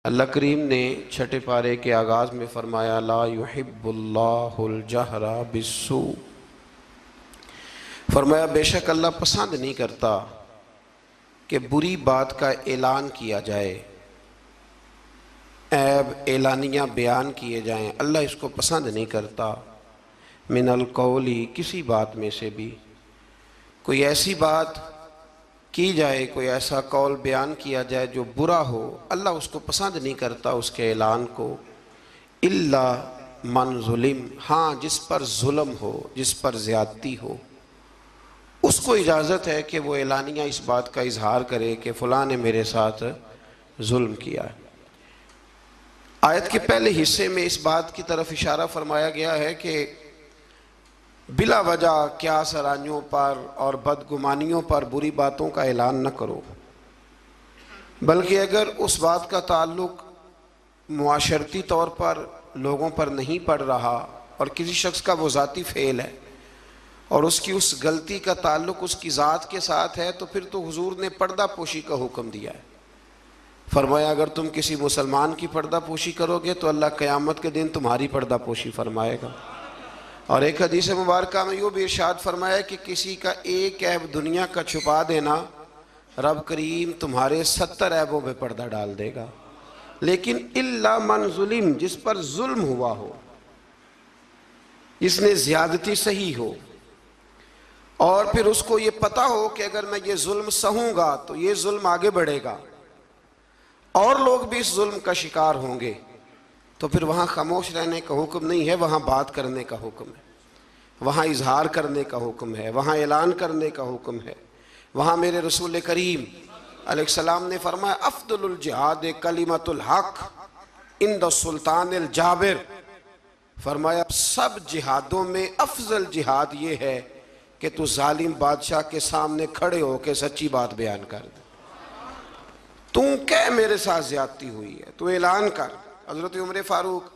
अल्लाह करीम ने छठे पारे के आगाज़ में फ़रमाया ला युहिब्बुल्लाहुल जहरा बिस्सू। फरमाया बेशक अल्लाह पसंद नहीं करता कि बुरी बात का ऐलान किया जाए, ऐब एलानिया बयान किए जाएं, अल्लाह इसको पसंद नहीं करता। मिनल कौली, किसी बात में से भी कोई ऐसी बात की जाए, कोई ऐसा कौल बयान किया जाए जो बुरा हो, अल्लाह उसको पसंद नहीं करता उसके ऐलान को। इल्ला मन जुलिम, हाँ जिस पर जुल्म हो, जिस पर ज़्यादती हो, उसको इजाज़त है कि वो एलानिया इस बात का इजहार करे कि फ़लाँ ने मेरे साथ जुल्म किया है। आयत के पहले हिस्से में इस बात की तरफ इशारा फरमाया गया है कि बिला वजह क्या सरानियों पर और बदगुमानियों पर बुरी बातों का ऐलान न करो, बल्कि अगर उस बात का ताल्लुक मुआशरती तौर पर लोगों पर नहीं पड़ रहा और किसी शख्स का वो ज़ाती फ़ेल है और उसकी उस गलती का ताल्लुक उसकी ज़ात के साथ है, तो फिर तो हुजूर ने पर्दा पोशी का हुक्म दिया है। फरमाया अगर तुम किसी मुसलमान की पर्दा पोशी करोगे तो अल्लाह क़यामत के दिन तुम्हारी पर्दा पोशी फरमाएगा। और एक हदीस मुबारका में यूँ भी इरशाद फरमाया कि किसी का एक ऐब दुनिया का छुपा देना, रब करीम तुम्हारे 70 ऐबों पे पर्दा डाल देगा। लेकिन इल्ला मन जुलिम, जिस पर जुल्म हुआ हो, इसने ज़्यादती सही हो और फिर उसको ये पता हो कि अगर मैं ये जुल्म सहूँगा तो ये जुल्म आगे बढ़ेगा और लोग भी इस जुल्म का शिकार होंगे, तो फिर वहाँ खामोश रहने का हुक्म नहीं है, वहाँ बात करने का हुक्म है, वहाँ इजहार करने का हुक्म है, वहाँ ऐलान करने का हुक्म है। वहाँ मेरे रसूल करीम अलैहिस्सलाम ने फरमाया अफ़्ज़लुल जिहाद कलिमतुल हक़ इंद सुल्तानिल जाबिर। फरमाया सब जिहादों में अफजल जिहाद ये है कि तू जालिम बादशाह के सामने खड़े होकर सच्ची बात बयान कर दे। तू क्या मेरे साथ ज्यादती हुई है, तू ऐलान कर। हज़रत उमर फ़ारूक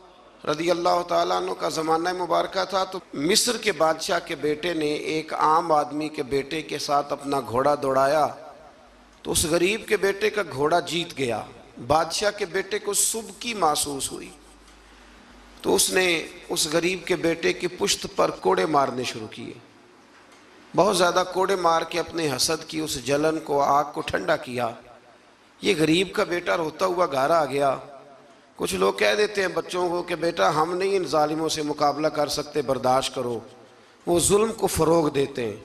रज़ी अल्लाह तआला अन्हु का ज़माना मुबारक था, तो मिस्र के बादशाह के बेटे ने एक आम आदमी के बेटे के साथ अपना घोड़ा दौड़ाया, तो उस गरीब के बेटे का घोड़ा जीत गया। बादशाह के बेटे को सुबकी महसूस हुई, तो उसने उस गरीब के बेटे की पुश्त पर कोड़े मारने शुरू किए। बहुत ज़्यादा कोड़े मार के अपने हसद की उस जलन को, आग को ठंडा किया। ये गरीब का बेटा रोता हुआ घर आ गया। कुछ लोग कह देते हैं बच्चों को कि बेटा हम नहीं इन जालिमों से मुकाबला कर सकते, बर्दाश्त करो। वो जुल्म को फ़रोग देते हैं,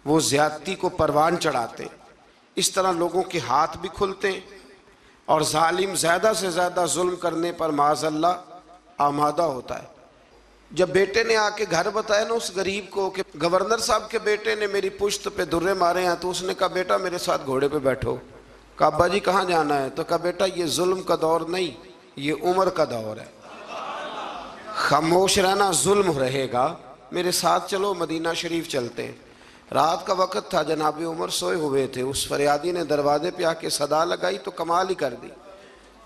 वो ज़्यादती को परवान चढ़ाते हैं। इस तरह लोगों के हाथ भी खुलते हैं और जालिम ज़्यादा से ज़्यादा जुल्म करने पर माज़अल्लाह आमादा होता है। जब बेटे ने आके घर बताया ना उस गरीब को कि गवर्नर साहब के बेटे ने मेरी पुश्त पे दुर्रे मारे हैं, तो उसने कहा बेटा मेरे साथ घोड़े पे बैठो। कहा अब्बा जी कहाँ जाना है? तो कहा बेटा ये जुल्म का दौर नहीं, ये उम्र का दौर है, खामोश रहना जुल्म रहेगा, मेरे साथ चलो मदीना शरीफ चलते हैं। रात का वक़्त था, जनाब उमर सोए हुए थे। उस फरियादी ने दरवाजे पे आके सदा लगाई तो कमाल ही कर दी।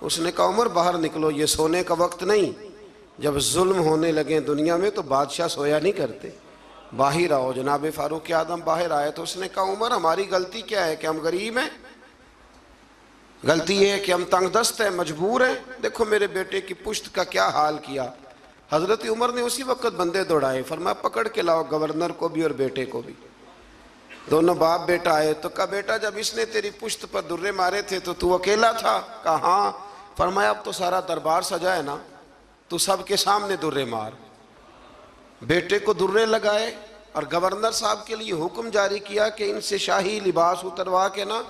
उसने कहा उमर बाहर निकलो, ये सोने का वक्त नहीं। जब जुल्म होने लगे दुनिया में तो बादशाह सोया नहीं करते, बाहर आओ। जनाब फ़ारूक आदम बाहर आए तो उसने कहा उमर हमारी गलती क्या है कि हम गरीब हैं? गलती ये है कि हम तंगदस्त हैं, मजबूर हैं। देखो मेरे बेटे की पुश्त का क्या हाल किया। हज़रत उमर ने उसी वक्त बंदे दौड़ाए, फरमाया पकड़ के लाओ गवर्नर को भी और बेटे को भी। दोनों बाप बेटा आए तो कहा बेटा जब इसने तेरी पुश्त पर दुर्रे मारे थे तो तू अकेला था? कहा हाँ। फरमाया अब तो सारा दरबार सजा है ना, तू सबके सामने दुर्रे मार। बेटे को दुर्रे लगाए और गवर्नर साहब के लिए हुक्म जारी किया कि इनसे शाही लिबास उतरवा के ना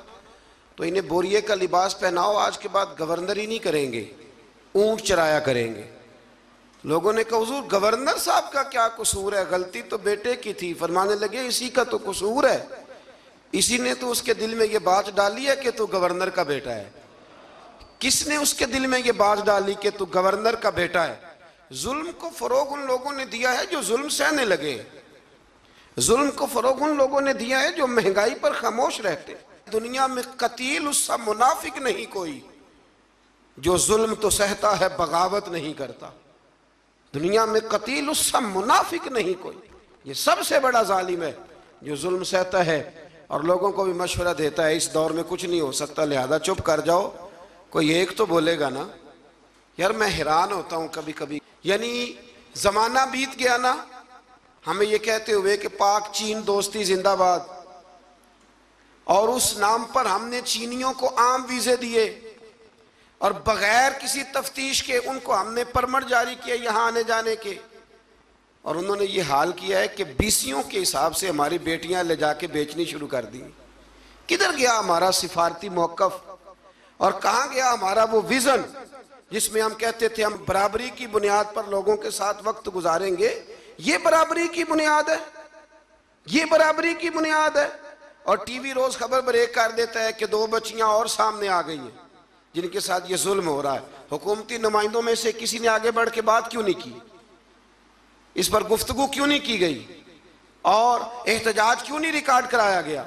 तो इन्हें बोरिए का लिबास पहनाओ, आज के बाद गवर्नर ही नहीं करेंगे, ऊंट चराया करेंगे। लोगों ने कहा हुजूर गवर्नर साहब का क्या कसूर है, गलती तो बेटे की थी। फरमाने लगे इसी का तो कसूर है, इसी ने तो उसके दिल में ये बात डाली है कि तू गवर्नर का बेटा है। किसने उसके दिल में ये बात डाली कि तू गवर्नर का बेटा है? जुल्म को फरोग उन लोगों ने दिया है जो जुल्म सहने लगे। जुल्म को फरोग उन लोगों ने दिया है जो महंगाई पर खामोश रहते। दुनिया में कतील उससा मुनाफिक नहीं कोई जो जुल्म तो सहता है बगावत नहीं करता। दुनिया में कतील उससा मुनाफिक नहीं कोई, ये सबसे बड़ा जालिम है जो जुल्म सहता है और लोगों को भी मशवरा देता है इस दौर में कुछ नहीं हो सकता, लिहाजा चुप कर जाओ, कोई एक तो बोलेगा ना। यार मैं हैरान होता हूं कभी कभी, यानी जमाना बीत गया ना हमें ये कहते हुए कि पाक चीन दोस्ती जिंदाबाद, और उस नाम पर हमने चीनियों को आम वीजे दिए और बगैर किसी तफ्तीश के उनको हमने परमिट जारी किए यहां आने जाने के, और उन्होंने ये हाल किया है कि बीसियों के हिसाब से हमारी बेटियां ले जाके बेचनी शुरू कर दी। किधर गया हमारा सिफारती मौकफ, और कहां गया हमारा वो विजन जिसमें हम कहते थे हम बराबरी की बुनियाद पर लोगों के साथ वक्त गुजारेंगे। ये बराबरी की बुनियाद है, ये बराबरी की बुनियाद है। और टीवी रोज खबर ब्रेक कर देता है कि 2 बच्चियां और सामने आ गई हैं जिनके साथ ये जुल्म हो रहा है। हुकूमती नुमाइंदों में से किसी ने आगे बढ़ के बात क्यों नहीं की, इस पर गुफ्तगू क्यों नहीं की गई, और एहतजाज क्यों नहीं रिकॉर्ड कराया गया।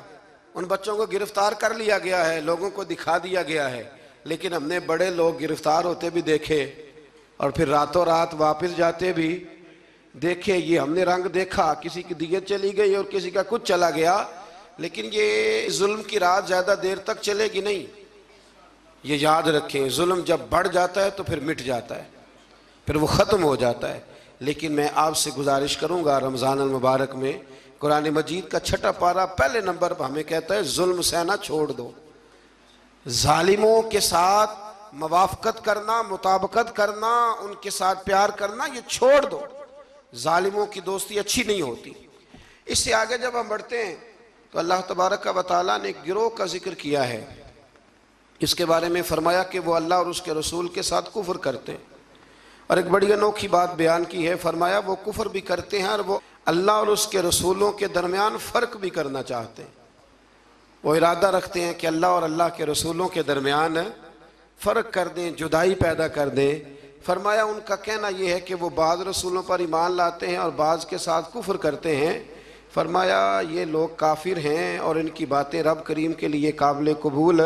उन बच्चों को गिरफ्तार कर लिया गया है, लोगों को दिखा दिया गया है, लेकिन हमने बड़े लोग गिरफ्तार होते भी देखे और फिर रातों रात वापस जाते भी देखे। ये हमने रंग देखा, किसी की दियत चली गई और किसी का कुछ चला गया, लेकिन ये जुल्म की रात ज्यादा देर तक चलेगी नहीं। ये याद रखें, जुल्म जब बढ़ जाता है तो फिर मिट जाता है, फिर वो ख़त्म हो जाता है। लेकिन मैं आपसे गुजारिश करूंगा, रमज़ान अल मुबारक में कुरान मजीद का 6ठा पारा पहले नंबर पर हमें कहता है जुल्म सहना छोड़ दो, जालिमों के साथ मवाफ़क़त करना, मुताबकत करना, उनके साथ प्यार करना ये छोड़ दो। जालिमों की दोस्ती अच्छी नहीं होती। इससे आगे जब हम बढ़ते हैं तो अल्लाह तबारक व तआला ने एक गिरोह का जिक्र किया है। इसके बारे में फरमाया कि वो अल्लाह और उसके रसूल के साथ कुफ्र करते हैं, और एक बड़ी अनोखी बात बयान की है। फरमाया वो कुफ्र भी करते हैं और वो अल्लाह और उसके रसूलों के दरमियान फ़र्क भी करना चाहते हैं। वो इरादा रखते हैं कि अल्लाह और अल्लाह के रसूलों के दरमियान फ़र्क कर दें, जुदाई पैदा कर दें। फरमाया उनका कहना यह है कि वो बाज़ रसूलों पर ईमान लाते हैं और बाज़ के साथ कुफ्र करते हैं। फरमाया ये लोग काफिर हैं और इनकी बातें रब करीम के लिए काबिल कबूल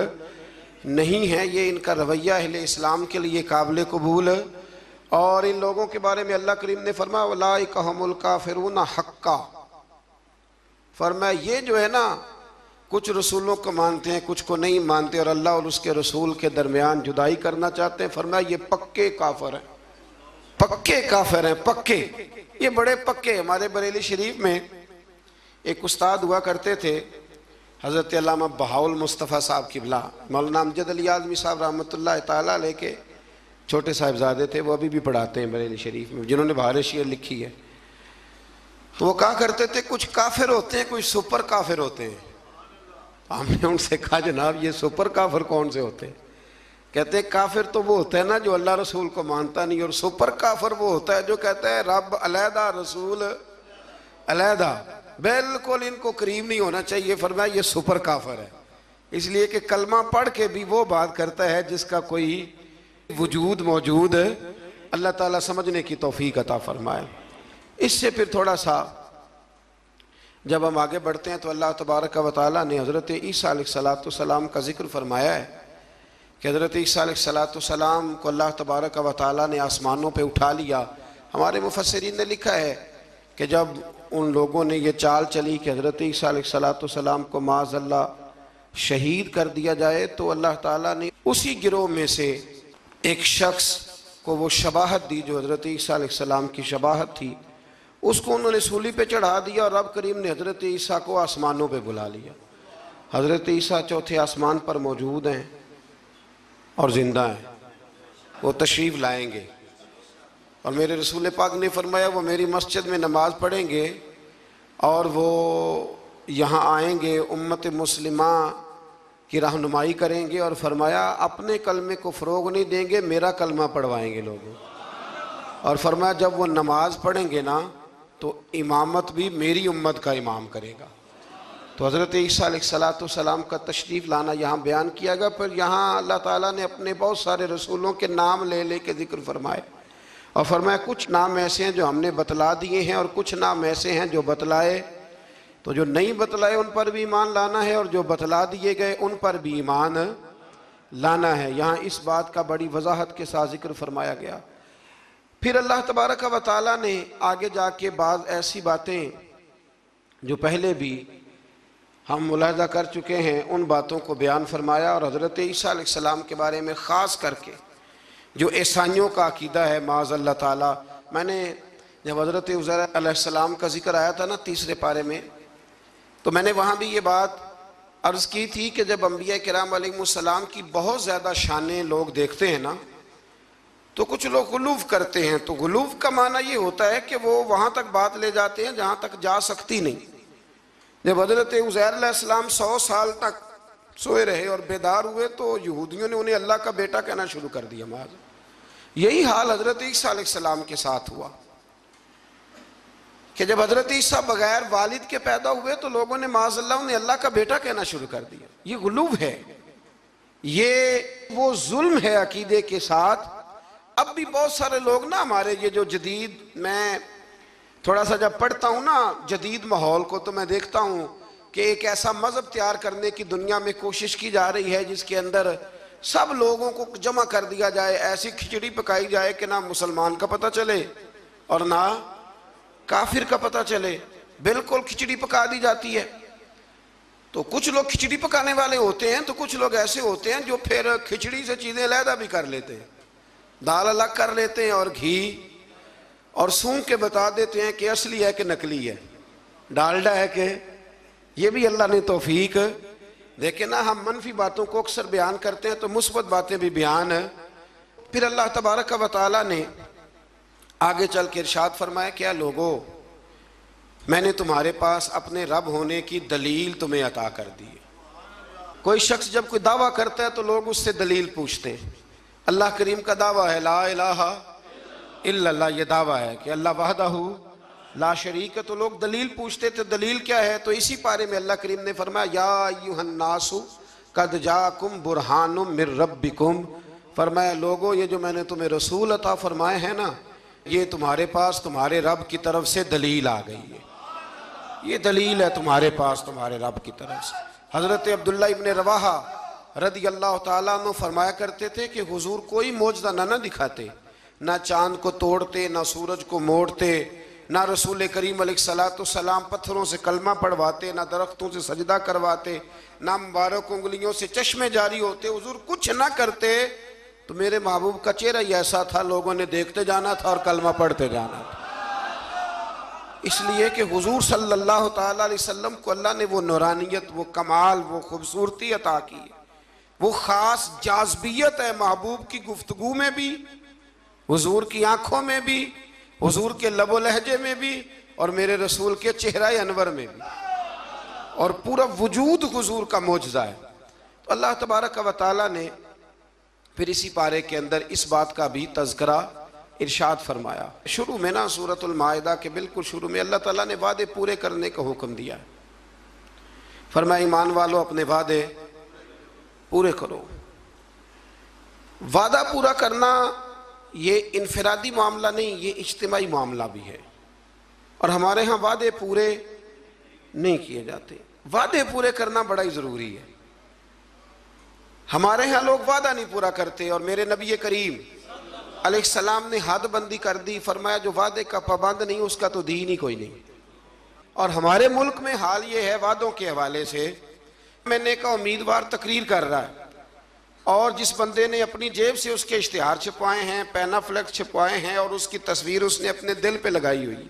नहीं है, ये इनका रवैया अहले इस्लाम के लिए काबिल कबूल। और इन लोगों के बारे में अल्लाह करीम ने फरमाया उलाइका हुमुल काफिरून हक्का। फरमाया ये जो है ना, कुछ रसूलों को मानते हैं, कुछ को नहीं मानते, और अल्लाह और उसके रसूल के दरमियान जुदाई करना चाहते हैं। फरमाया ये पक्के काफिर हैं, पक्के काफिर हैं, पक्के, ये बड़े पक्के। हमारे बरेली शरीफ में एक उस्ताद हुआ करते थे, हज़रत अल्लामा बहाउल मुस्तफ़ा साहब किबला, मौलाना अमजद अली आज़मी साहब रहमतुल्लाह ताला अलैह के छोटे साहिबजादे थे। वो अभी भी पढ़ाते हैं बरेली शरीफ में, जिन्होंने बहार शेर लिखी है। तो वो कहा करते थे कुछ काफिर होते हैं, कुछ सुपर काफिर होते हैं। हमने उनसे कहा जनाब ये सुपर काफिर कौन से होते हैं? कहते हैं काफिर तो वो होता है ना जो अल्लाह रसूल को मानता नहीं, और सुपर काफिर वो होता है जो कहता है रब अलहदा रसूल अलहदा, बिल्कुल इनको करीब नहीं होना चाहिए। फरमाया ये सुपर काफिर है, इसलिए कि कलमा पढ़ के भी वो बात करता है जिसका कोई वजूद मौजूद है। अल्लाह ताला समझने की तौफीक अता फरमाए। इससे फिर थोड़ा सा जब हम आगे बढ़ते हैं तो अल्लाह तबारक व तआला ने हज़रत ईसा अलैहिस्सलाम का जिक्र फरमाया है कि हज़रत ईसा अलैहिस्सलाम को अल्लाह तबारक व तआला ने आसमानों पे उठा लिया। हमारे मुफस्सिरीन ने लिखा है कि जब उन लोगों ने ये चाल चली कि हज़रत ईसा अलैहिस्सलाम को माज़अल्लाह शहीद कर दिया जाए, तो अल्लाह ताला ने उसी गिरोह में से एक शख्स को वो शबाहत दी जो हज़रत ईसा अलैहिस्सलाम की शबाहत थी। उसको उन्होंने सूली पे चढ़ा दिया और रब करीम ने हज़रत ईसा को आसमानों पे बुला लिया। हज़रत ईसा चौथे आसमान पर मौजूद हैं और ज़िंदा हैं, वो तशरीफ़ लाएंगे। और मेरे रसूल पाक ने फरमाया वो मेरी मस्जिद में नमाज़ पढ़ेंगे और वो यहाँ आएंगे, उम्मत मुस्लिमा की रहनुमाई करेंगे, और फरमाया अपने कलमे को फ़रोग नहीं देंगे, मेरा कलमा पढ़वाएंगे लोगों। और फरमाया जब वो नमाज पढ़ेंगे ना तो इमामत भी मेरी उम्मत का इमाम करेगा। तो हज़रत ईसा अलैहिस्सलाम का तशरीफ़ लाना यहाँ बयान किया गया। पर यहाँ अल्लाह ताला ने अपने बहुत सारे रसूलों के नाम ले ले के जिक्र फरमाए, और फरमाया कुछ नाम ऐसे हैं जो हमने बतला दिए हैं और कुछ नाम ऐसे हैं जो बतलाए, तो जो नहीं बतलाए उन पर भी ईमान लाना है और जो बतला दिए गए उन पर भी ईमान लाना है। यहाँ इस बात का बड़ी वजाहत के साथ जिक्र फरमाया गया। फिर अल्लाह तबारक व तआला ने आगे जाके बाज़ ऐसी बातें जो पहले भी हम मुलाहजा कर चुके हैं, उन बातों को बयान फरमाया और हज़रत ईसा अलैहिस्सलाम के बारे में ख़ास करके जो ईसाइयों का अकीदा है माज़अल्लाह ताला। मैंने जब हज़रत उज़ैर अलैहिस्सलाम का जिक्र आया था ना तीसरे पारे में, तो मैंने वहाँ भी ये बात अर्ज़ की थी कि जब अंबिया किराम अलैहिमुस्सलाम की बहुत ज़्यादा शानें लोग देखते हैं ना, तो कुछ लोग गुलूफ़ करते हैं। तो गुलूफ़ का माना ये होता है कि वो वहाँ तक बात ले जाते हैं जहाँ तक जा सकती नहीं। जब हज़रत उज़ैर अलैहिस्सलाम 100 साल तक सोए रहे और बेदार हुए तो यहूदियों ने उन्हें अल्लाह का बेटा कहना शुरू कर दिया। माज़ यही हाल हज़रत ईसा अलैहिस्सलाम के साथ हुआ कि जब हज़रत ईसा बगैर वालिद के पैदा हुए तो लोगों ने माज़अल्लाह उन्हें अल्लाह का बेटा कहना शुरू कर दिया। ये गुलूफ़ है, ये वो जुल्म है अकीदे के साथ। अब भी बहुत सारे लोग ना हमारे ये जो जदीद, मैं थोड़ा सा जब पढ़ता हूँ ना जदीद माहौल को, तो मैं देखता हूँ कि एक ऐसा मज़हब तैयार करने की दुनिया में कोशिश की जा रही है जिसके अंदर सब लोगों को जमा कर दिया जाए, ऐसी खिचड़ी पकाई जाए कि ना मुसलमान का पता चले और ना काफिर का पता चले। बिल्कुल खिचड़ी पका दी जाती है। तो कुछ लोग खिचड़ी पकाने वाले होते हैं, तो कुछ लोग ऐसे होते हैं जो फिर खिचड़ी से चीज़ें अलहदा भी कर लेते हैं, दाल अलग कर लेते हैं और घी और सूंघ के बता देते हैं कि असली है कि नकली है, डालडा है कि। ये भी अल्लाह ने तौफीक देखे ना। हम मनफी बातों को अक्सर बयान करते हैं तो मुस्बत बातें भी बयान है। फिर अल्लाह तबारक व तआला ने आगे चल के इरशाद फरमाया, क्या लोगों, मैंने तुम्हारे पास अपने रब होने की दलील तुम्हें अता कर दी है। कोई शख्स जब कोई दावा करता है तो लोग उससे दलील पूछते हैं। अल्लाह करीम का दावा है ला इलाहा इल्लल्लाह, ये दावा है कि अल्लाह वहदहू ला शरीक है। तो लोग दलील पूछते थे, दलील क्या है? तो इसी पारे में अल्लाह करीम ने फरमाया या अय्युहन्नासु कद जाकुम बुरहानुम मिर रब्बिकुम, फरमाया लोगो ये जो मैंने तुम्हें रसूल अता फरमाए हैं ना, ये तुम्हारे पास तुम्हारे रब की तरफ से दलील आ गई है। ये दलील है तुम्हारे पास तुम्हारे रब की तरफ से। हज़रत अब्दुल्ला इब्न रवाहा रदी अल्लाह ताला अन्हु फरमाया करते थे कि हुजूर कोई मौजज़ा ना दिखाते, ना चांद को तोड़ते, ना सूरज को मोड़ते, ना रसूल करीम अलैहिस्सलाम पत्थरों से कलमा पढ़वाते, ना दरख्तों से सजदा करवाते, ना मुबारक उंगलियों से चश्मे जारी होते। हुजूर कुछ ना करते तो मेरे महबूब का चेहरा ही ऐसा था, लोगों ने देखते जाना था और कलमा पढ़ते जाना था। इसलिए कि हुजूर सल्लल्लाहु ताला अलैहि वसल्लम को अल्लाह ने वो नूरानियत, वो कमाल, वो खूबसूरती अता की है, वो ख़ास जाज़बियत है महबूब की गुफ्तगू में भी, हुजूर की आंखों में भी, हुजूर के लबो लहजे में भी, और मेरे रसूल के चेहरा अनवर में भी, और पूरा वजूद हुजूर का मौजज़ा है। तो अल्लाह तबारक व तआला ने फिर इसी पारे के अंदर इस बात का भी तज़किरा इरशाद फरमाया। शुरू में ना सूरतुल माइदा के बिल्कुल शुरू में अल्लाह ताला ने वादे पूरे करने का हुक्म दिया है। फरमाया ईमान वालों अपने वादे पूरे करो। वादा पूरा करना ये इनफरादी मामला नहीं, ये इज्तिमाई मामला भी है। और हमारे यहाँ वादे पूरे नहीं किए जाते। वादे पूरे करना बड़ा ही ज़रूरी है। हमारे यहाँ लोग वादा नहीं पूरा करते, और मेरे नबी करीम अलैहिस्सलाम ने हद बंदी कर दी, फरमाया जो वादे का पाबंद नहीं उसका तो दीन ही कोई नहीं। और हमारे मुल्क में हाल ये है वादों के हवाले से, मैंने का उम्मीदवार तकरीर कर रहा है और जिस बंदे ने अपनी जेब से उसके इश्तिहार छपवाए हैं, पैनाफ्लेक्स छपवाए हैं और उसकी तस्वीर उसने अपने दिल पे लगाई हुई,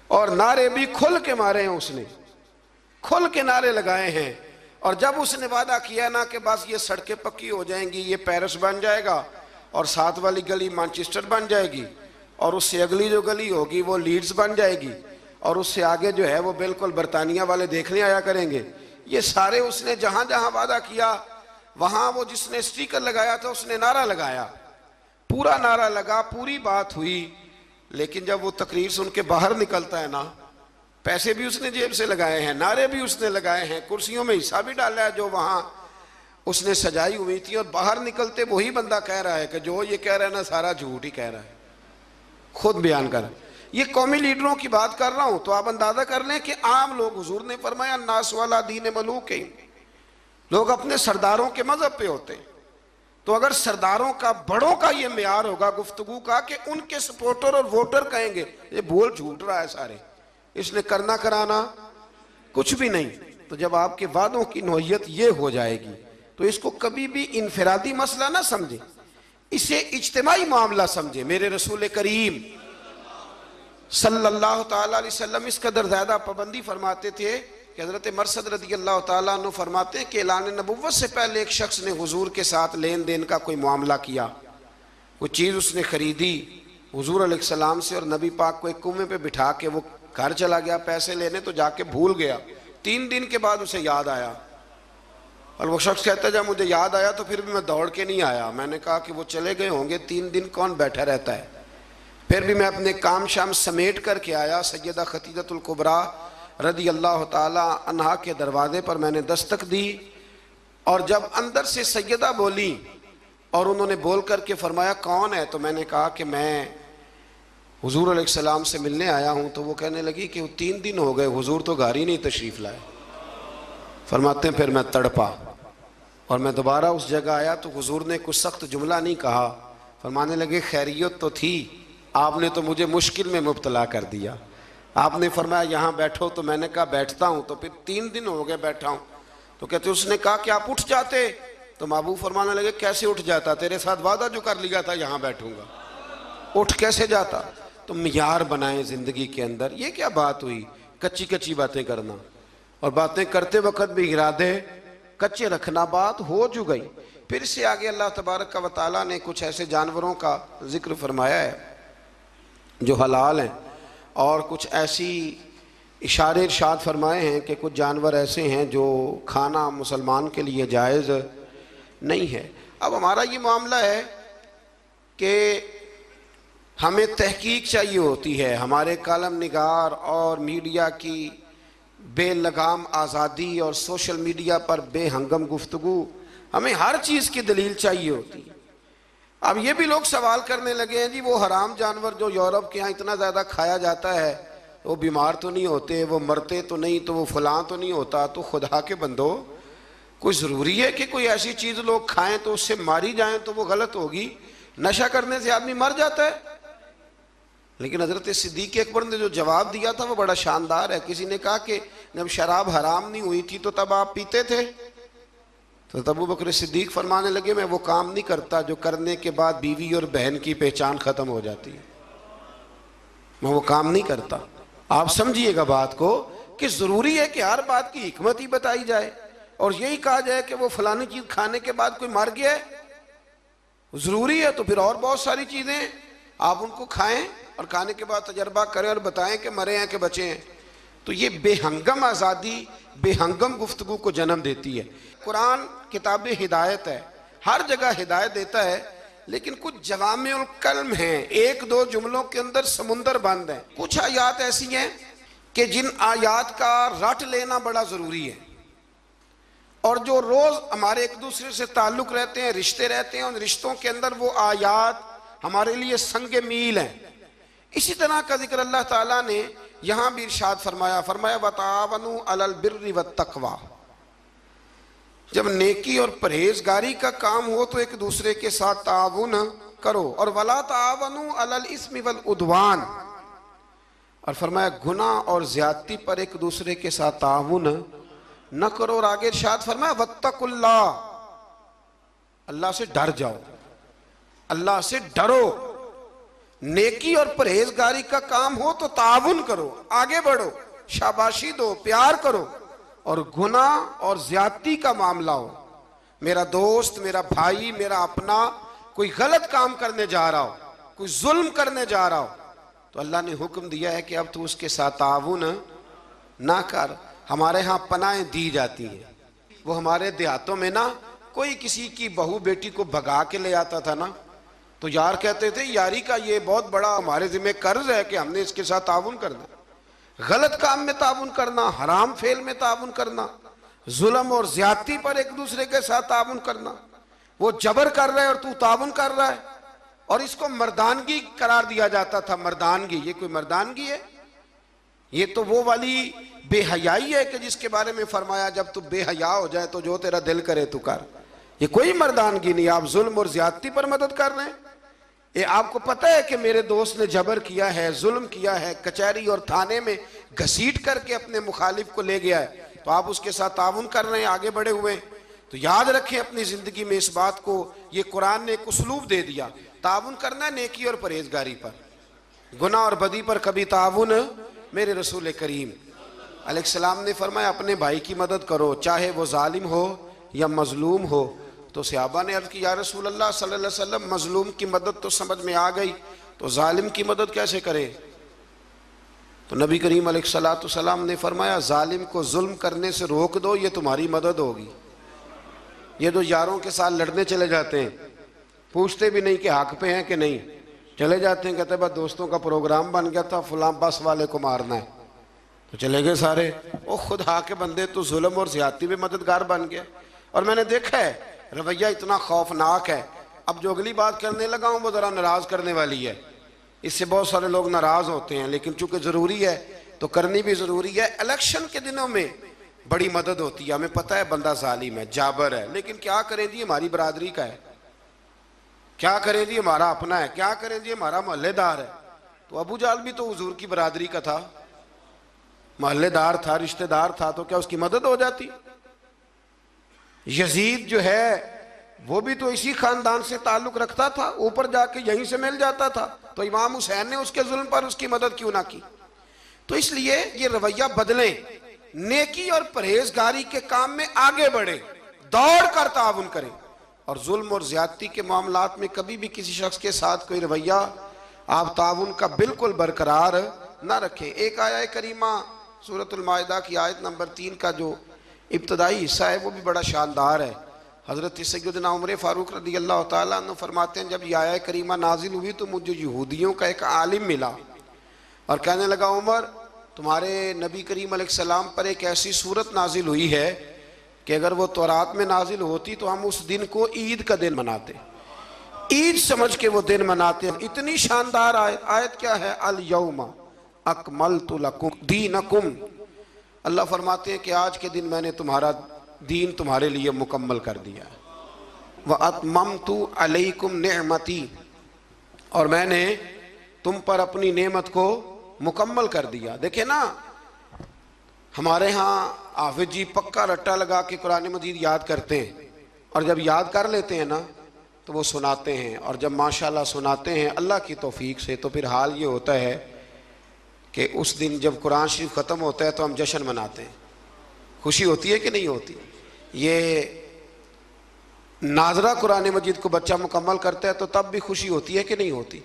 और नारे भी खुल के मारे हैं, उसने खुल के नारे लगाए हैं। और जब उसने वादा किया ना कि बस ये सड़कें पक्की हो जाएंगी, ये पेरिस बन जाएगा और साथ वाली गली मैनचेस्टर बन जाएगी, और उससे अगली जो गली होगी वो लीड्स बन जाएगी, और उससे आगे जो है वो बिल्कुल बरतानिया वाले देखने आया करेंगे, ये सारे उसने जहाँ जहाँ वादा किया वहाँ वो जिसने स्टिकर लगाया था उसने नारा लगाया, पूरा नारा लगा, पूरी बात हुई। लेकिन जब वो तकरीर सुन के बाहर निकलता है ना, पैसे भी उसने जेब से लगाए हैं, नारे भी उसने लगाए हैं, कुर्सियों में हिस्सा भी डाला है जो वहाँ उसने सजाई हुई थी, और बाहर निकलते वही बंदा कह रहा है कि जो ये कह रहा है ना सारा झूठ ही कह रहा है, खुद बयान कर। ये कौमी लीडरों की बात कर रहा हूं, तो आप अंदाजा कर लें कि आम लोग, हुजूर ने फरमाया नास वाला दीन मलूक है, लोग अपने सरदारों के मजहब पे होते हैं। तो अगर सरदारों का, बड़ों का ये म्यार होगा गुफ्तगू का कि उनके सपोर्टर और वोटर कहेंगे ये बोल झूठ रहा है सारे, इसने करना कराना कुछ भी नहीं, तो जब आपके वादों की नौइयत ये हो जाएगी तो इसको कभी भी इनफिरादी मसला ना समझे, इसे इज्तिमाई मामला समझे। मेरे रसूल करीम सल्लल्लाहु ताला अलैहि वसल्लम इस कदर ज़्यादा पाबंदी फरमाते थे कि हज़रत मरसद रज़ी अल्लाह ताला अन्हु फरमाते हैं कि ऐलान नबुव्वत से पहले एक शख्स ने हुजूर के साथ लेन देन का कोई मामला किया, कोई चीज़ उसने ख़रीदी हुजूर अलैहिस्सलाम से, और नबी पाक को एक कुएं पे बिठा के वो घर चला गया पैसे लेने, तो जाके भूल गया। 3 दिन के बाद उसे याद आया, और वो शख्स कहता है जब मुझे याद आया तो फिर भी मैं दौड़ के नहीं आया। मैंने कहा कि वो चले गए होंगे, 3 दिन कौन बैठा रहता है। फिर भी मैं अपने काम शाम समेट करके आया। सैयदा खतीजतुल कुबरा रदी अल्लाह ताला अन्हा के दरवाजे पर मैंने दस्तक दी, और जब अंदर से सैयदा बोली और उन्होंने बोल करके फरमाया कौन है, तो मैंने कहा कि मैं हुजूर अलैहिस्सलाम से मिलने आया हूँ। तो वो कहने लगी कि वो 3 दिन हो गए हुजूर तो घर ही नहीं तशरीफ़ लाए। फरमाते हैं फिर मैं तड़पा और मैं दोबारा उस जगह आया तो हुजूर ने कुछ सख्त जुमला नहीं कहा। फरमाने लगे खैरियत तो थी, आपने तो मुझे मुश्किल में मुब्तला कर दिया। आपने फरमाया यहाँ बैठो, तो मैंने कहा बैठता हूँ, तो फिर 3 दिन हो गए बैठा हूँ। तो कहते उसने कहा कि आप उठ जाते, तो महबूब फरमाने लगे कैसे उठ जाता, तेरे साथ वादा जो कर लिया था यहाँ बैठूंगा, उठ कैसे जाता। तो मियार बनाए ज़िंदगी के अंदर। ये क्या बात हुई कच्ची कच्ची बातें करना, और बातें करते वक्त भी इरादे कच्चे रखना, बात हो जो गई। फिर से आगे अल्लाह तबारक व तआला ने कुछ ऐसे जानवरों का जिक्र फरमाया है जो हलाल हैं, और कुछ ऐसी इशारे इरशाद फरमाए हैं कि कुछ जानवर ऐसे हैं जो खाना मुसलमान के लिए जायज़ नहीं है। अब हमारा ये मामला है कि हमें तहकीक चाहिए होती है। हमारे कलम निगार और मीडिया की बेलगाम आज़ादी और सोशल मीडिया पर बेहंगम गुफ्तगू, हमें हर चीज़ की दलील चाहिए होती है। अब ये भी लोग सवाल करने लगे हैं जी वो हराम जानवर जो यूरोप के यहाँ इतना ज़्यादा खाया जाता है, वो बीमार तो नहीं होते, वो मरते तो नहीं, तो वो फलां तो नहीं होता। तो खुदा के बंदो, कोई ज़रूरी है कि कोई ऐसी चीज़ लोग खाएं तो उससे मारी जाएं तो वो गलत होगी? नशा करने से आदमी मर जाता है। लेकिन हज़रत सिद्दीक़ अकबर ने जो जवाब दिया था वो बड़ा शानदार है। किसी ने कहा कि जब शराब हराम नहीं हुई थी तो तब आप पीते थे? तो तब अबू बकर सिद्दीक़ फरमाने लगे मैं वो काम नहीं करता जो करने के बाद बीवी और बहन की पहचान ख़त्म हो जाती है, मैं वो काम नहीं करता। आप समझिएगा बात को कि ज़रूरी है कि हर बात की हिकमत ही बताई जाए, और यही कहा जाए कि वो फलानी चीज़ खाने के बाद कोई मर गया है, ज़रूरी है। तो फिर और बहुत सारी चीज़ें आप उनको खाएं और खाने के बाद तजर्बा करें और बताएं कि मरे हैं कि बचे हैं। तो ये बेहंगम आज़ादी, बेहंगम गुफ्तगू को जन्म देती है। कुरान किताब हिदायत है, हर जगह हिदायत देता है, लेकिन कुछ जवामिउल कल्म हैं, 1-2 जुमलों के अंदर समुंदर बंद है। कुछ आयात ऐसी हैं कि जिन आयात का रट लेना बड़ा ज़रूरी है, और जो रोज़ हमारे एक दूसरे से ताल्लुक़ रहते हैं, रिश्ते रहते हैं, उन रिश्तों के अंदर वो आयात हमारे लिए संग मील हैं। इसी तरह का जिक्र अल्लाह ताला ने यहाँ भी इरशाद फरमाया, फरमाया वतावनु अलल बिर्रि वत्तक़वा। जब नेकी और परहेजगारी का काम हो तो एक दूसरे के साथ ताउन करो, और वला तावनु अलल इस्मि वल उद्वान, और फरमाया गुनाह और ज्यादती पर एक दूसरे के साथ ताउन न करो। और आगे इरशाद फरमाया वत्तकुल्लाह, अल्लाह से डर जाओ, अल्लाह से डरो। नेकी और परहेजगारी का काम हो तो ताउन करो, आगे बढ़ो, शाबाशी दो, प्यार करो। और गुनाह और ज्यादती का मामला हो, मेरा दोस्त, मेरा भाई, मेरा अपना कोई गलत काम करने जा रहा हो, कोई जुल्म करने जा रहा हो, तो अल्लाह ने हुक्म दिया है कि अब तू उसके साथ ताउन ना कर। हमारे यहाँ पनाहें दी जाती हैं। वो हमारे देहातों में ना कोई किसी की बहू बेटी को भगा के ले आता था ना, तो यार कहते थे यारी का ये बहुत बड़ा हमारे जिम्मे कर्ज है कि हमने इसके साथ ताउन करना। गलत काम में ताउन करना, हराम फेल में ताउन करना, जुल्म और ज्यादती पर एक दूसरे के साथ ताउन करना, वो जबर कर रहा है और तू ताउन कर रहा है, और इसको मर्दानगी करार दिया जाता था। मर्दानगी, ये कोई मर्दानगी है? ये तो वो वाली बेहयाई है कि जिसके बारे में फरमाया जब तू बेहया हो जाए तो जो तेरा दिल करे तू कर। ये कोई मर्दानगी नहीं, आप जुल्म और ज्यादती पर मदद कर रहे हैं। ये आपको पता है कि मेरे दोस्त ने जबर किया है, जुल्म किया है, कचहरी और थाने में घसीट करके अपने मुखालिफ को ले गया है, तो आप उसके साथ ताउन कर रहे हैं, आगे बढ़े हुए। तो याद रखें अपनी ज़िंदगी में इस बात को, ये कुरान ने एक उसलूब दे दिया, ताउन करना है नेकी और परहेजगारी पर, गुनाह और बदी पर कभी ताउन मेरे रसूल करीम अलैहिस्सलाम ने फरमाया अपने भाई की मदद करो, चाहे वो जालिम हो या मजलूम हो। तो सहाबा ने अर्ज़ की या रसूल अल्लाह सल्लल्लाहु अलैहि वसल्लम मजलूम की मदद तो समझ में आ गई, तो जालिम की मदद कैसे करें? तो नबी करीम अलैहिस्सलाम ने फरमाया जालिम को जुल्म करने से रोक दो, ये तुम्हारी मदद होगी। ये तो यारों के साथ लड़ने चले जाते हैं, पूछते भी नहीं कि हक पे हैं कि नहीं, चले जाते हैं, कहते बस दोस्तों का प्रोग्राम बन गया था, फलां बस वाले को मारना है, तो चले गए सारे। ओ खुदा के बंदे, तो जुल्म और ज्यादती में मददगार बन गया। और मैंने देखा है रवैया इतना खौफनाक है। अब जो अगली बात करने लगा हूँ वो ज़रा नाराज़ करने वाली है, इससे बहुत सारे लोग नाराज़ होते हैं, लेकिन चूंकि ज़रूरी है तो करनी भी ज़रूरी है। इलेक्शन के दिनों में बड़ी मदद होती है, हमें पता है बंदा जालिम है, जाबर है, लेकिन क्या करें जी, हमारी बरादरी का है, क्या करें जी, हमारा अपना है, क्या करें जी, हमारा मोहल्लेदार है। तो अबू जाल भी तो हुजूर की बरादरी का था, मोहल्लेदार था, रिश्तेदार था, तो क्या उसकी मदद हो जाती? यजीद जो है वो भी तो इसी खानदान से ताल्लुक रखता था, ऊपर जाके यहीं से मिल जाता था, तो इमाम हुसैन ने उसके जुल्म पर उसकी मदद क्यों ना की? तो इसलिए ये रवैया बदलें, नेकी और परहेजगारी के काम में आगे बढ़े, दौड़ कर ताउन करें, और जुल्म और ज्यादती के मामलात में कभी भी किसी शख्स के साथ कोई रवैया आप ताउन का बिल्कुल बरकरार ना रखें। एक आया करीमा सूरतुल माइदा की आयत नंबर 3 का जो इब्तदाई हिस्सा है वो भी बड़ा शानदार है। हज़रत सैयदना उमर फ़ारूक रज़ी अल्लाह ताला अन्हु फरमाते हैं, जब यह आया करीमा नाजिल हुई तो मुझे यहूदियों का एक आलिम मिला और कहने लगा, उमर तुम्हारे नबी करीम अलैहिस्सलाम पर एक ऐसी सूरत नाजिल हुई है कि अगर वो तौरात में नाजिल होती तो हम उस दिन को ईद का दिन मनाते, ईद समझ के वो दिन मनाते हैं। इतनी शानदार आयत, आयत क्या है? अल यौमा अकमलतु लकुम दीनकुम, अल्लाह फरमाते हैं कि आज के दिन मैंने तुम्हारा दीन तुम्हारे लिए मुकम्मल कर दिया। व अतममतु अलैकुम निअमती, और मैंने तुम पर अपनी नेमत को मुकम्मल कर दिया। देखे ना, हमारे यहाँ हाफिज जी पक्का रट्टा लगा के कुरान मजीद याद करते हैं, और जब याद कर लेते हैं ना तो वो सुनाते हैं, और जब माशाल्लाह सुनाते हैं अल्लाह की तौफीक से, तो फिर हाल ये होता है कि उस दिन जब कुरान शरीफ ख़त्म होता है तो हम जश्न मनाते हैं। खुशी होती है कि नहीं होती? ये नाजरा कुरान मजीद को बच्चा मुकम्मल करता है तो तब भी खुशी होती है कि नहीं होती?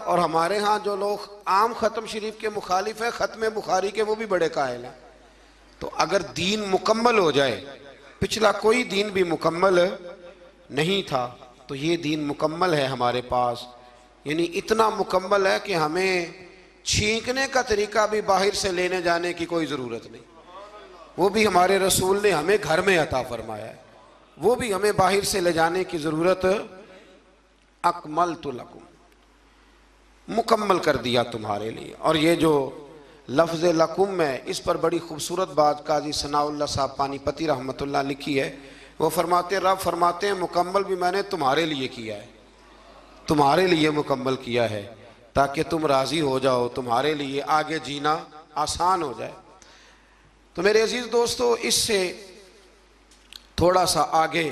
और हमारे यहाँ जो लोग आम ख़त्म शरीफ के मुखालिफ है, ख़त्म बुखारी के, वो भी बड़े कायल हैं। तो अगर दीन मुकम्मल हो जाए, पिछला कोई दीन भी मुकम्मल नहीं था तो ये दीन मुकम्मल है हमारे पास, यानी इतना मुकम्मल है कि हमें छींकने का तरीका भी बाहर से लेने जाने की कोई ज़रूरत नहीं, वो भी हमारे रसूल ने हमें घर में अता फरमाया है, वो भी हमें बाहर से ले जाने की ज़रूरत। अकमलतु लकुम, मुकम्मल कर दिया तुम्हारे लिए। और ये जो लफ्ज़ लकुम है, इस पर बड़ी खूबसूरत बात काजी सनाउल्लाह साहब पानीपति रहमतुल्लाह लिखी है। वो फरमाते, रब फरमाते हैं मुकम्मल भी मैंने तुम्हारे लिए किया है, तुम्हारे लिए मुकम्मल किया है ताकि तुम राज़ी हो जाओ, तुम्हारे लिए आगे जीना आसान हो जाए। तो मेरे अजीज़ दोस्तों, इससे थोड़ा सा आगे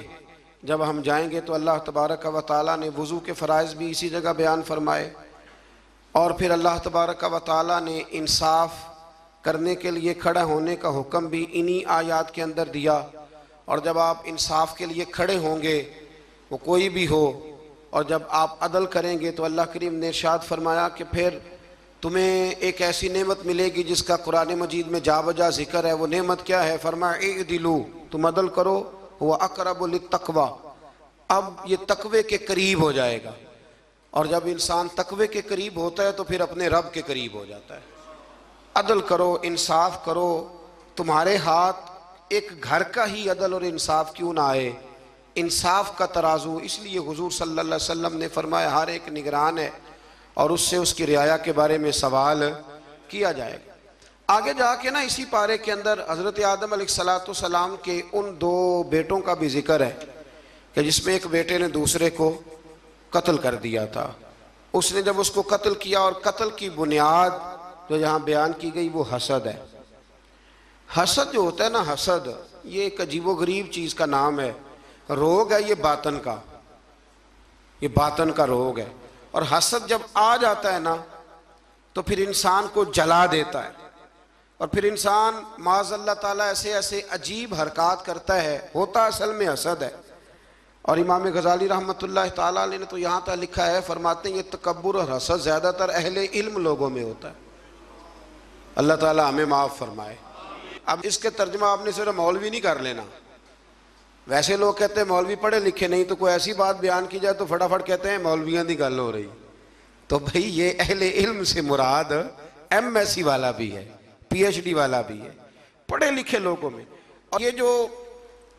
जब हम जाएंगे तो अल्लाह तबारक व तआला ने वज़ू के फ़राइज़ भी इसी जगह बयान फरमाए, और फिर अल्लाह तबारक व तआला ने इंसाफ करने के लिए खड़ा होने का हुक्म भी इन्हीं आयात के अंदर दिया। और जब आप इंसाफ के लिए खड़े होंगे, वो कोई भी हो, और जब आप अदल करेंगे तो अल्लाह करीम ने इरशाद फरमाया कि फिर तुम्हें एक ऐसी नेमत मिलेगी जिसका कुरान मजीद में जा बजा जिक्र है। वो नेमत क्या है? फरमाया इदिलू, तुम अदल करो, वह अक़रबु लित्तक़वा, अब ये तकवे के करीब हो जाएगा। और जब इंसान तकवे के करीब होता है तो फिर अपने रब के करीब हो जाता है। अदल करो, इंसाफ करो, तुम्हारे हाथ एक घर का ही अदल और इंसाफ क्यों ना आए, इंसाफ का तराजू। इसलिए हुजूर सल्लल्लाहु अलैहि वसल्लम ने फरमाया हर एक निगरान है और उससे उसकी रियाया के बारे में सवाल किया जाएगा। आगे जाके ना इसी पारे के अंदर हज़रत आदम अलैहिस्सलाम के उन 2 बेटों का भी जिक्र है कि जिसमें एक बेटे ने दूसरे को कत्ल कर दिया था। उसने जब उसको कत्ल किया, और कत्ल की बुनियाद जो यहाँ बयान की गई वो हसद है। हसद जो होता है ना, हसद ये एक अजीबोगरीब चीज़ का नाम है, रोग है ये बातन का, ये बातन का रोग है। और हसद जब आ जाता है ना तो फिर इंसान को जला देता है, और फिर इंसान माज़अल्लाह ताला ऐसे ऐसे अजीब हरकत करता है, होता असल में हसद है। और इमाम गज़ाली रहमतुल्लाह ताला अलैह ने तो यहाँ तक लिखा है, फरमाते हैं ये तकब्बुर और हसद ज़्यादातर अहले इल्म लोगों में होता है। अल्लाह ताला हमें माफ़ फरमाए। अब इसके तर्जुमा आपने सिर्फ मौलवी नहीं कर लेना। वैसे लोग कहते हैं मौलवी पढ़े लिखे नहीं, तो कोई ऐसी बात बयान की जाए तो फटाफट कहते हैं मौलवियों की गल हो रही। तो भाई ये अहले इल्म से मुराद MSc वाला भी है, PhD वाला भी है, पढ़े लिखे लोगों में। और ये जो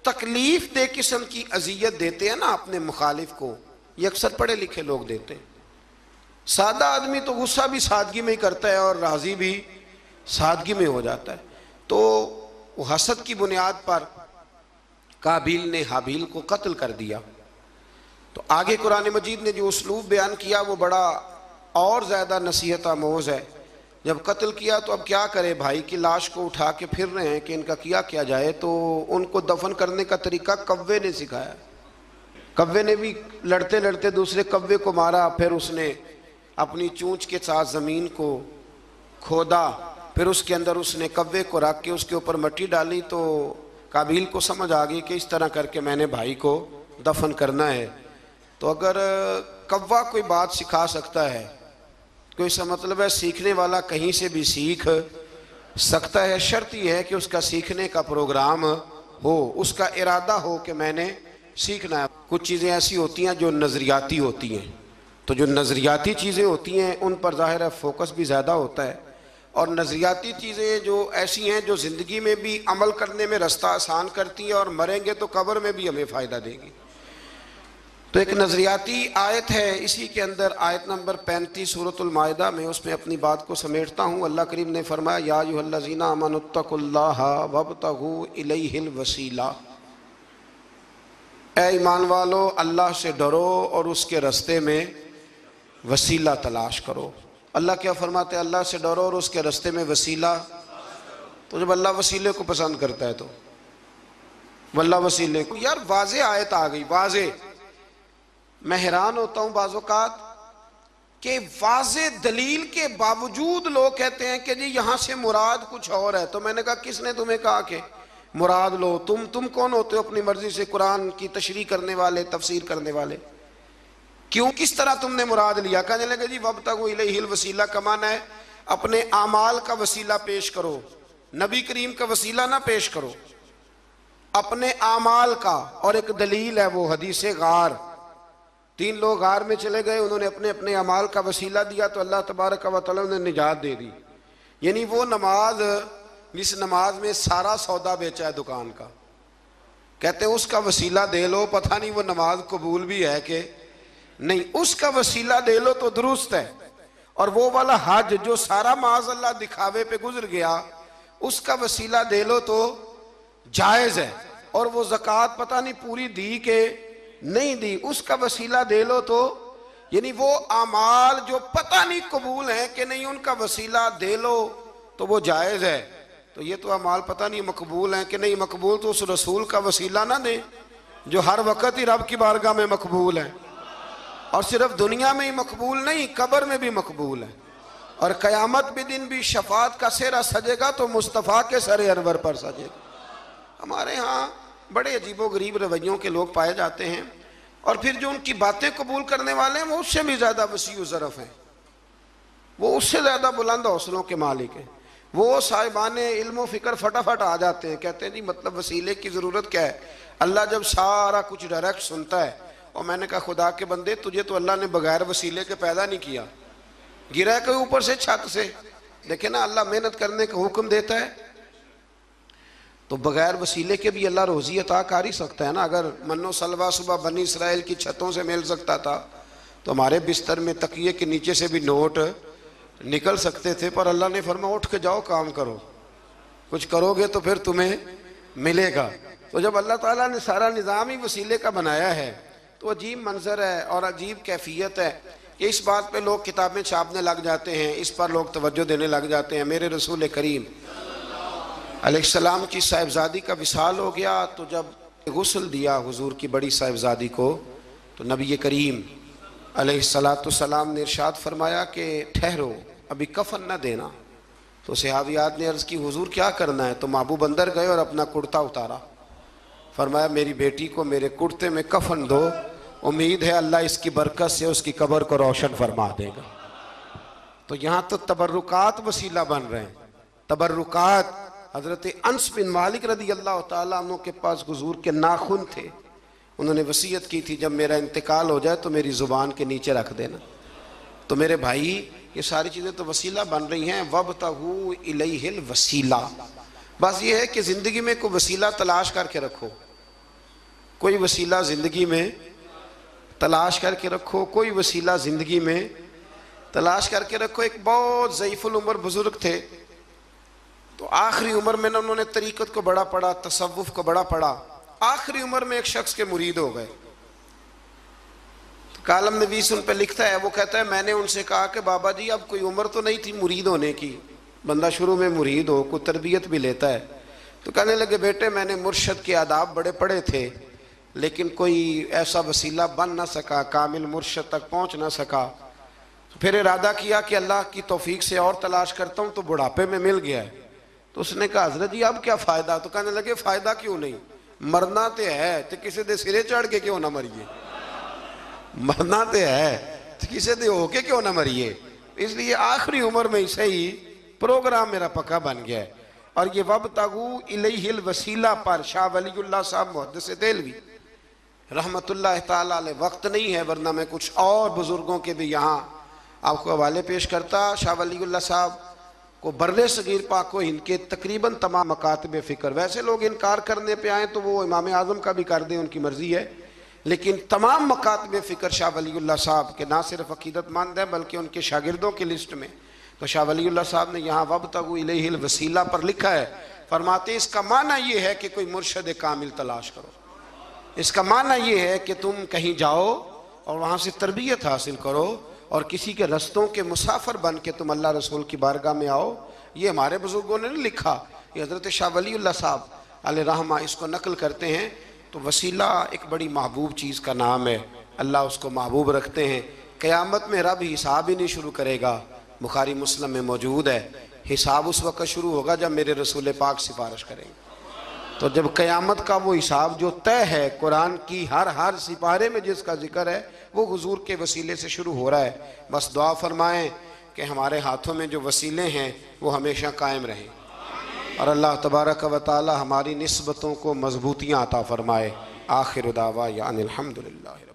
तकलीफ दे किस्म की अजियत देते हैं ना अपने मुखालिफ को, ये अक्सर पढ़े लिखे लोग देते हैं। सादा आदमी तो गुस्सा भी सादगी में ही करता है और राजी भी सादगी में हो जाता है। तो वो हसद की बुनियाद पर काबिल ने हाबिल को कत्ल कर दिया। तो आगे कुरान मजीद ने जो उसलूब बयान किया वो बड़ा और ज़्यादा नसीहत आमोज है। जब कत्ल किया तो अब क्या करे, भाई की लाश को उठा के फिर रहे हैं कि इनका किया जाए। तो उनको दफन करने का तरीका कव्वे ने सिखाया। कव्वे ने भी लड़ते लड़ते दूसरे कव्वे को मारा, फिर उसने अपनी चूंच के साथ ज़मीन को खोदा, फिर उसके अंदर उसने कव्वे को रख के उसके ऊपर मिट्टी डाली। तो काबिल को समझ आ गई कि इस तरह करके मैंने भाई को दफन करना है। तो अगर कव्वा कोई बात सिखा सकता है, कोई सा मतलब है सीखने वाला कहीं से भी सीख सकता है। शर्त यह है कि उसका सीखने का प्रोग्राम हो, उसका इरादा हो कि मैंने सीखना है। कुछ चीज़ें ऐसी होती हैं जो नज़रियाती होती हैं, तो जो नज़रियाती चीज़ें होती हैं उन पर ज़ाहिर है फोकस भी ज़्यादा होता है। और नज़रियाती चीज़ें जो ऐसी हैं जो ज़िंदगी में भी अमल करने में रास्ता आसान करती हैं, और मरेंगे तो कब्र में भी हमें फ़ायदा देगी। तो एक नज़रियाती आयत है, इसी के अंदर आयत नंबर 35 सूरतुल माइदा में, उसमें अपनी बात को समेटता हूँ। अल्लाह करीम ने फरमाया, या अय्युहल्लज़ीना आमनुत्तकुल्लाह वब्तगू इलैहिल वसीला, ए ईमान वालो अल्लाह से डरो और उसके रास्ते में वसीला तलाश करो। अल्लाह क्या फरमाते हैं, अल्लाह से डरो और उसके रास्ते में वसीला। तो जब अल्लाह वसीले को पसंद करता है तो अल्लाह वसीले को, यार वाज़े आयत आ गई, वाज़े। मैं हैरान होता हूँ बाज़ औक़ात कि वाज़े दलील के बावजूद लोग कहते हैं कि जी यहाँ से मुराद कुछ और है। तो मैंने कहा किसने तुम्हें कहा कि मुराद लो? तुम कौन होते हो अपनी मर्जी से कुरान की तशरीह करने वाले, तफसीर करने वाले? क्यों, किस तरह तुमने मुराद लिया? कहने लगे जी वब्तगू इलैहिल वसीला का माना है अपने आमाल का वसीला पेश करो, नबी करीम का वसीला ना पेश करो, अपने आमाल का। और एक दलील है वो हदीस गार, 3 लोग गार में चले गए, उन्होंने अपने अपने अमाल का वसीला दिया तो अल्लाह तबारक व तआला ने निजात दे दी। यानी वो नमाज जिस नमाज में सारा सौदा बेचा है दुकान का, कहते हैं उसका वसीला दे लो, पता नहीं वो नमाज कबूल भी है कि नहीं, उसका वसीला दे लो तो दुरुस्त है। और वो वाला हज जो सारा माज़अल्लाह दिखावे पे गुजर गया, उसका वसीला दे लो तो जायज़ है। और वो ज़कात पता नहीं पूरी दी के नहीं दी, उसका वसीला दे लो तो, यानी वो आमाल जो पता नहीं कबूल है कि नहीं, उनका वसीला दे लो तो वो जायज़ है। तो ये तो अमाल पता नहीं मकबूल हैं कि नहीं मकबूल, तो उस रसूल का वसीला ना दे जो हर वक़्त ही रब की बारगाह में मकबूल है। और सिर्फ दुनिया में ही मकबूल नहीं, कब्र में भी मकबूल है। और क़यामत के दिन भी शफात का सेहरा सजेगा तो मुस्तफ़ा के सरे अनवर पर सजेगा। हमारे यहाँ बड़े अजीबो गरीब रवैयों के लोग पाए जाते हैं, और फिर जो उनकी बातें कबूल करने वाले हैं वो उससे भी ज़्यादा वसीउ ज़रफ़ हैं, वो उससे ज़्यादा बुलंद हौसलों के मालिक हैं। वो साहिबाने इल्म फ़िक्र फटाफट आ जाते हैं, कहते हैं जी मतलब वसीले की ज़रूरत क्या है, अल्लाह जब सारा कुछ डायरेक्ट सुनता है। और मैंने कहा खुदा के बंदे, तुझे तो अल्लाह ने बगैर वसीले के पैदा नहीं किया, गिरा के ऊपर से छत से। देखे ना अल्लाह मेहनत करने का हुक्म देता है, तो बगैर वसीले के भी अल्लाह रोज़ी अता कर ही सकता है ना। अगर मन्नो सलवा सुबह बनी इसराइल की छतों से मिल सकता था तो हमारे बिस्तर में तकिए के नीचे से भी नोट निकल सकते थे। पर अल्लाह ने फरमाया उठ के जाओ, काम करो, कुछ करोगे तो फिर तुम्हें मिलेगा। तो जब अल्लाह ताला ने सारा निज़ाम ही वसीले का बनाया है तो अजीब मंजर है और अजीब कैफियत है कि इस बात पे लोग किताबें छापने लग जाते हैं, इस पर लोग तवज्जो देने लग जाते हैं। मेरे रसूल करीम अलैहिस्सलाम की साहिबजादी का विसाल हो गया तो जब गुस्ल दिया हुजूर की बड़ी साहिबजादी को, तो नबी करीम अलैहिस्सलाम ने इरशाद फरमाया कि ठहरो, अभी कफन न देना। तो सहाबियात ने अर्ज़ की, हुजूर क्या करना है? तो महबूब अंदर गए और अपना कुर्ता उतारा। फरमाया मेरी बेटी को मेरे कुर्ते में कफन दो, उम्मीद है अल्लाह इसकी बरकत से उसकी कब्र को रोशन फरमा देगा। तो यहाँ तो तबर्रुकात वसीला बन रहे हैं। तबर्रुकात, हज़रत अनस बिन मालिक रदी अल्लाह तआला अन्हु के पास हुजूर के नाखून थे। उन्होंने वसीयत की थी जब मेरा इंतकाल हो जाए तो मेरी ज़ुबान के नीचे रख देना। तो मेरे भाई, ये सारी चीज़ें तो वसीला बन रही हैं। वब्तगू इलैहिल वसीला, बस ये है कि ज़िंदगी में कोई वसीला तलाश करके रखो। कोई वसीला ज़िंदगी में तलाश करके रखो, कोई वसीला ज़िंदगी में तलाश करके रखो। एक बहुत ज़ईफ़ुल उम्र बुज़ुर्ग थे, तो आखिरी उम्र में ना उन्होंने तरीक़त को बड़ा पढ़ा, तसव्वुफ़ को बड़ा पढ़ा। आखिरी उम्र में एक शख्स के मुरीद हो गए। तो कालम नवीस उन पर लिखता है, वो कहता है मैंने उनसे कहा कि बाबा जी अब कोई उम्र तो नहीं थी मुरीद होने की, बंदा शुरू में मुरीद हो, कोई तरबियत भी लेता है। तो कहने लगे बेटे मैंने मुर्शद के आदाब बड़े पढ़े थे, लेकिन कोई ऐसा वसीला बन ना सका, कामिल मुर्शद तक पहुँच ना सका। तो फिर इरादा किया कि अल्लाह की तौफीक से और तलाश करता हूँ, तो बुढ़ापे में मिल गया है। तो उसने कहा हज़रत जी अब क्या फ़ायदा? तो कहने लगे फ़ायदा क्यों नहीं, मरना तो है, तो किसी दे सिरे चढ़ के क्यों ना मरिए। मरना तो है, तो किसी दे होके क्यों ना मरिए। इसलिए आखिरी उम्र में से ही प्रोग्राम मेरा पक्का बन गया है। और ये वब्तगू इलैहिल वसीला पर शाह वलीउल्लाह साहब मुहद्दिस देलवी रहमतुल्लाह ताला अलैह, वक्त नहीं है वरना मैं कुछ और बुजुर्गों के भी यहाँ आपको हवाले पेश करता। शाह वलीउल्लाह साहब को बर्रे सगीर पाक हिंद के तकरीबन तमाम मकातब फ़िक्र, वैसे लोग इनकार करने पे आए तो वो इमाम आज़म का भी कर दें, उनकी मर्ज़ी है, लेकिन तमाम मकातब फ़िक्र शाह वलीउल्लाह साहब के ना सिर्फ अकीदतमंद हैं बल्कि उनके शागिर्दों की लिस्ट में। तो शाह वलीउल्लाह साहब ने यहाँ वब्तगू इलैहिल वसीला पर लिखा है। फरमाते इसका माना ये है कि कोई मुर्शद कामिल तलाश करो। इसका माना ये है कि तुम कहीं जाओ और वहाँ से तरबियत हासिल करो और किसी के रस्तों के मुसाफिर बन के तुम अल्लाह रसूल की बारगाह में आओ। ये हमारे बुजुर्गों ने नहीं लिखा, ये हज़रत शाह वलीउल्लाह साहब अलैहि रहमा इसको नकल करते हैं। तो वसीला एक बड़ी महबूब चीज़ का नाम है, अल्लाह उसको महबूब रखते हैं। क़यामत में रब हिसाब ही नहीं शुरू करेगा, बुखारी मुस्लिम में मौजूद है। हिसाब उस वक़्त शुरू होगा जब मेरे रसूल पाक सिफारिश करेंगे। तो जब क़यामत का वो हिसाब जो तय है, कुरान की हर सिपारे में जिसका जिक्र है, वो हुजूर के वसीले से शुरू हो रहा है। बस दुआ फरमाएं कि हमारे हाथों में जो वसीले हैं वो हमेशा कायम रहें और अल्लाह तबारक व तआला हमारी निस्बतों को मजबूतियाँ अता फरमाए। आखिर दावा या अनिल हम्दुलिल्लाह।